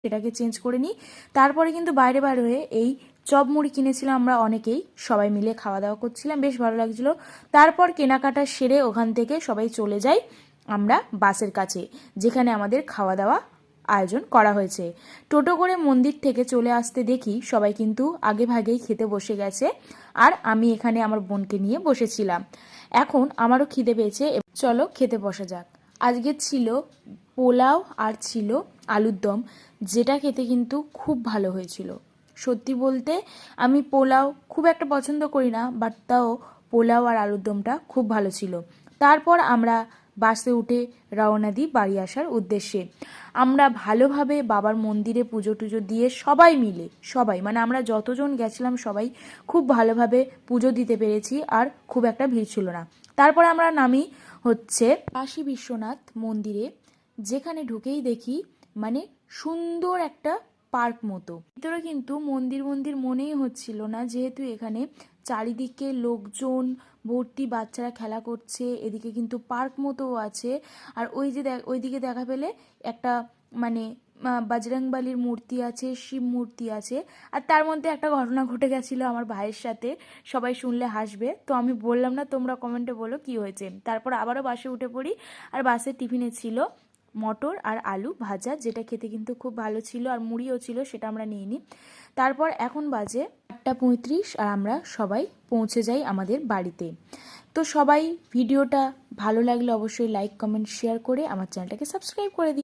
সেটাকে চেঞ্জ করে নিই। তারপরে কিন্তু বাইরে বাইরে হয়ে এই চপ মুড়ি কিনেছিলাম আমরা অনেকেই, সবাই মিলে খাওয়া দাওয়া করছিলাম, বেশ ভালো লাগছিলো। তারপর কেনাকাটা সেরে ওখান থেকে সবাই চলে যাই আমরা বাসের কাছে, যেখানে আমাদের খাওয়া দাওয়া আয়োজন করা হয়েছে। টোটো করে মন্দির থেকে চলে আসতে দেখি সবাই কিন্তু আগে ভাগেই খেতে বসে গেছে, আর আমি এখানে আমার বোনকে নিয়ে বসেছিলাম। এখন আমারও খিদে পেয়েছে, চলো খেতে বসা যাক। আজকে ছিল পোলাও আর ছিল আলুর দম, যেটা খেতে কিন্তু খুব ভালো হয়েছিল। সত্যি বলতে আমি পোলাও খুব একটা পছন্দ করি না, বাট তাও পোলাও আর আলুর দমটা খুব ভালো ছিল। তারপর আমরা বাসে উঠে রওনা দিই বাড়ি আসার উদ্দেশ্যে। আমরা ভালোভাবে বাবার মন্দিরে পুজো টুজো দিয়ে সবাই মিলে, সবাই মানে আমরা যতজন গেছিলাম সবাই খুব ভালোভাবে পুজো দিতে পেরেছি, আর খুব একটা ভিড় ছিল না। তারপর আমরা নামি হচ্ছে কাশী বিশ্বনাথ মন্দিরে, যেখানে ঢুকেই দেখি মানে সুন্দর একটা পার্ক মতো। ভিতরে কিন্তু মন্দির মন্দির মনেই হচ্ছিল না, যেহেতু এখানে চারিদিকে লোকজন ভর্তি, বাচ্চারা খেলা করছে, এদিকে কিন্তু পার্ক মতোও আছে। আর ওইদিকে দেখা পেলে একটা মানে বজরংবলির মূর্তি আছে, শিব মূর্তি আছে। আর তার মধ্যে একটা ঘটনা ঘটে গেছিলো আমার ভাইয়ের সাথে, সবাই শুনলে হাসবে, তো আমি বললাম না, তোমরা কমেন্টে বলো কি হয়েছে। তারপর আবারও বাসে উঠে পড়ি, আর বাসের টিফিনে ছিল মটর আর আলু ভাজা, যেটা খেতে কিন্তু খুব ভালো ছিল, আর মুড়িও ছিল, সেটা আমরা নিয়ে নিই। তারপর এখন বাজে 8:35, আর আমরা সবাই পৌঁছে যাই আমাদের বাড়িতে। তো সবাই ভিডিওটা ভালো লাগলে অবশ্যই লাইক কমেন্ট শেয়ার করে আমার চ্যানেলটাকে সাবস্ক্রাইব করে দিই।